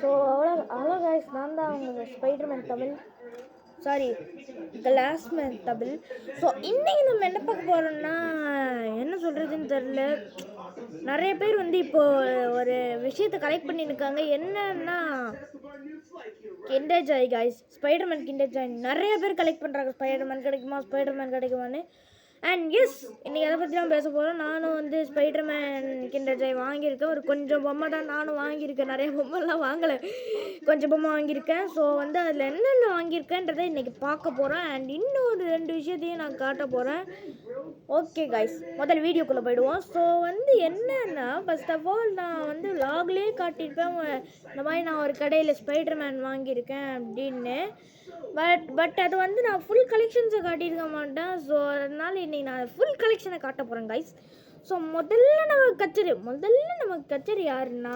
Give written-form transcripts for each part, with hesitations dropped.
So அவ்வளோ guys, நான் தான் அவங்க Spiderman Tamil, sorry Glassman Tamil. So இன்றைக்கி நம்ம என்ன பார்க்க போகிறோம்னா, என்ன சொல்கிறதுன்னு தெரில. நிறைய பேர் வந்து இப்போது ஒரு விஷயத்தை கலெக்ட் பண்ணியிருக்காங்க. என்னன்னா kinder Joy guys, Spiderman kinder Joy நிறைய பேர் கலெக்ட் பண்ணுறாங்க. ஸ்பைடர்மேன் கிடைக்குமான்னு. அண்ட் எஸ், இன்றைக்கி எதை பற்றி தான் பேச போகிறோம். நானும் வந்து ஸ்பைடர்மேன் கிண்டர் ஜாய் வாங்கியிருக்கேன். ஒரு கொஞ்சம் பொம்மை தான் நானும் வாங்கியிருக்கேன், நிறைய பொம்மைலாம் வாங்கலை, கொஞ்சம் பொம்மை வாங்கியிருக்கேன். ஸோ வந்து அதில் என்னென்ன வாங்கியிருக்கேன்றதை இன்றைக்கி பார்க்க போகிறேன். அண்ட் இன்னொரு 2 விஷயத்தையும் நான் காட்ட போகிறேன். ஓகே கைஸ், முதல் வீடியோக்குள்ளே போயிடுவோம். ஸோ வந்து என்னன்னா, ஃபர்ஸ்ட் ஆஃப் ஆல் நான் வந்து விலாக்லேயே காட்டியிருப்பேன் இந்த மாதிரி நான் ஒரு கடையில் ஸ்பைடர்மேன் வாங்கியிருக்கேன் அப்படின்னு. பட் அது வந்து நான் ஃபுல் கலெக்ஷன்ஸை காட்டியிருக்க மாட்டேன். ஸோ அதனால் இன்றைக்கி நான் ஃபுல் கலெக்ஷனை காட்ட போகிறேன் கைஸ். ஸோ முதல்ல நமக்கு கச்சேரி யாருன்னா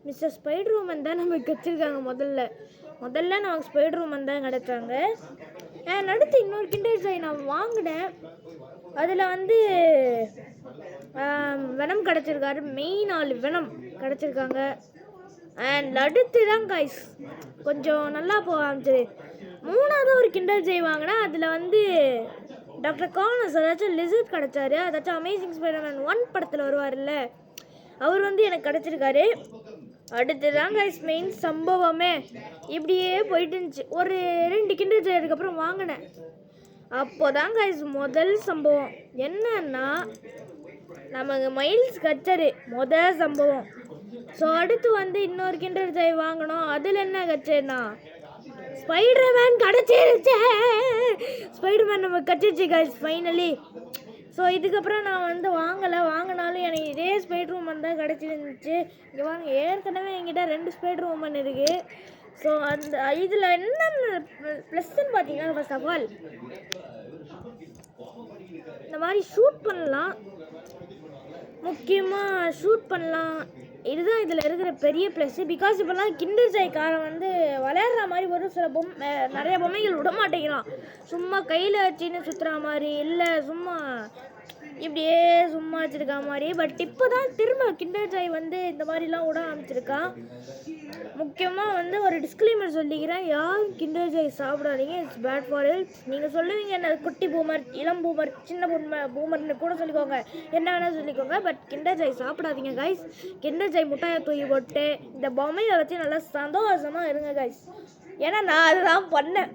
மிஸ்டர் ஸ்பைடர் உமன் தான் நமக்கு கச்சிருக்காங்க. முதல்ல நமக்கு ஸ்பைடர் உமன் தான் கிடச்சாங்க. அண்ட் அடுத்து இன்னொரு கிண்டர் ஜாய் நான் வாங்கினேன். அதில் வந்து வெனம் கிடச்சிருக்காரு, மெயின் ஆள் வெனம் கிடச்சிருக்காங்க. அண்ட் அடுத்து தான் கைஸ் கொஞ்சம் நல்லா போக ஆரம்பிச்சிரு. 3வது ஒரு கிண்டர் ஜாய் வாங்கினேன். அதில் வந்து டாக்டர் கார்னஸ், அதாச்சும் லிசர்ட் கிடச்சாரு. அதாச்சும் அமேசிங் ஸ்பைடர்மேன் 1 படத்தில் வருவார்ல, அவர் வந்து எனக்கு கிடச்சிருக்காரு. அடுத்து தான் கைஸ் மெயின் சம்பவமே. இப்படியே போயிட்டு இருந்துச்சு. ஒரு 2 கிண்டர் ஜாய் அதுக்கப்புறம் வாங்கினேன். அப்போ தான் கைஸ் முதல் சம்பவம் என்னன்னா, நமக்கு மைல்ஸ் கச்சரு முதல் சம்பவம். ஸோ அடுத்து வந்து இன்னொரு கிண்டர் ஜாய் வாங்கினோம். அதில் என்ன கச்சேன்னா ஸ்பைடர்மேன் கிடச்சிருச்சு. ஸ்பைடர்மேன் நமக்கு கச்சிருச்சு கைஸ் ஃபைனலி. ஸோ இதுக்கப்புறம் நான் வந்து வாங்கினாலும் எனக்கு இதே ஸ்பைடர் உமன் தான் கிடச்சிருந்துச்சு. இங்கே வாங்க, ஏற்கனவே என்கிட்ட 2 ஸ்பைடர் உமன் இருக்குது. ஸோ அந்த இதில் என்னென்ன ப்ளஸ்ன்னு பார்த்தீங்கன்னா, ஃபர்ஸ்ட் ஆஃப் ஆல் இந்த மாதிரி ஷூட் பண்ணலாம், முக்கியமாக ஷூட் பண்ணலாம். இதுதான் இதில் இருக்கிற பெரிய ப்ளஸ்ஸு. பிகாஸ் இப்போல்லாம் கிண்டர் ஜாய் காரம் வந்து விளையாடுற மாதிரி ஒரு சில நிறைய பொம்மைகள் விட மாட்டேங்கிறான். சும்மா கையில் வச்சுன்னு சுற்றுற மாதிரி, இல்லை சும்மா இப்படியே சும்மா வச்சுருக்கா மாதிரி. பட் இப்போ தான் திரும்ப கிண்டர் ஜாய் வந்து இந்த மாதிரிலாம் விட ஆரம்பிச்சிருக்கான். முக்கியமாக வந்து ஒரு டிஸ்க்ளைமர் சொல்லிக்கிறேன், யாரும் கிண்டர் ஜாய் சாப்பிடாதீங்க, இட்ஸ் பேட் ஃபார் ஹெல்த். நீங்கள் சொல்லுவீங்க என்ன குட்டி பூமர், இளம் பூமர், சின்ன பூமர்னு கூட சொல்லிக்கோங்க, என்ன வேணால் சொல்லிக்கோங்க. பட் கிண்டர் ஜாய் சாப்பிடாதீங்க கைஸ். கிண்டர் ஜாய் முட்டாயை தூக்கி போட்டு இந்த பொம்மையை வச்சு நல்லா சந்தோஷமாக இருங்க கைஸ். ஏன்னா நான் அதுதான் பண்ணேன்,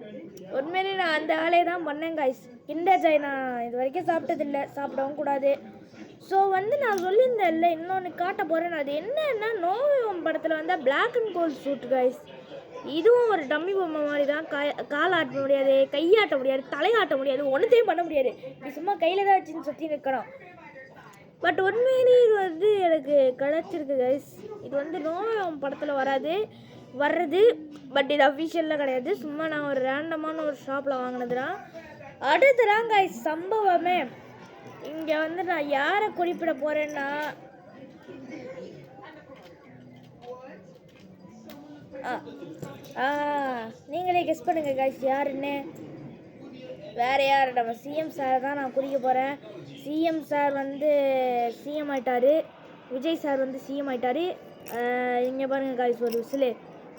உண்மையிலே நான் அந்த வேலையை தான் பண்ணேன் கைஸ். கிண்டர் ஜாய் நான் இது வரைக்கும் சாப்பிட்டதில்லை, சாப்பிடவும் கூடாது. ஸோ வந்து நான் சொல்லியிருந்தேன்ல, இன்னொன்று காட்ட போகிறேன். அது என்னன்னா, நோவேவம் படத்தில் வந்து black and gold suit guys. இதுவும் ஒரு டம்மி பொம்மை மாதிரி தான். கால் ஆட்ட முடியாது, கையாட்ட முடியாது, தலையாட்ட முடியாது, ஒன்றுத்தையும் பண்ண முடியாது. இப்படி சும்மா கையில் தான் வச்சுன்னு சுற்றி நிற்கணும். பட் உண்மையிலே இது வந்து எனக்கு கிடச்சிருக்கு கைஸ். இது வந்து நோவேவம் படத்தில் வர்றது, பட் இது அஃபிஷியலில் கிடையாது. சும்மா நான் ஒரு ரேண்டமான ஒரு ஷாப்பில் வாங்கினதுதான். அடுத்துதான் கைஸ் சம்பவமே. இங்கே வந்து நான் யாரை குறிப்பிட போகிறேன்னா, நீங்களே கெஸ் பண்ணுங்க கைஸ் யாருன்னு. வேறு யார், நம்ம சிஎம் சார் தான் நான் குறிக்க போகிறேன். சிஎம் சார் வந்து சிஎம் ஆயிட்டாரு, விஜய் சார் வந்து சிஎம் ஆயிட்டாரு. இங்கே பாருங்கள் கைஸ், ஒரு விசிலு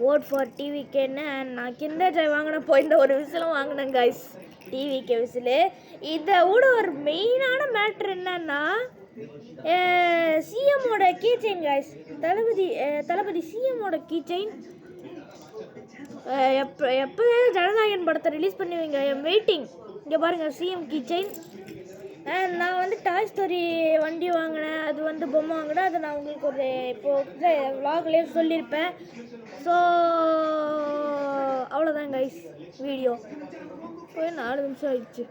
ஓட் ஃபார் டிவிகேன்னு. நான் கிண்டர் ஜாய் வாங்கினப்போ இந்த ஒரு விசிலும் வாங்கினேன் கைஸ், டிவிகே விசிலு. இதை விட ஒரு மெயினான மேட்ரு என்னன்னா, சிஎம்மோட கீ செயின் கைஸ். தளபதி சிஎம்மோட கீ செயின் எப்போ ஜனநாயகன் படத்தை ரிலீஸ் பண்ணுவீங்க, ஐம் வெயிட்டிங். இங்கே பாருங்கள் சிஎம் கீ செயின். நான் வந்து டாய் ஸ்டோரி வண்டி வாங்கினேன், அது வந்து பொம்மை வாங்கினேன். அதை நான் உங்களுக்கு ஒரு இப்போது விலாக்லேயே சொல்லியிருப்பேன். ஸோ அவ்வளோதான் கைஸ் வீடியோ. போய் 4 நிமிஷம் ஆயிடுச்சு.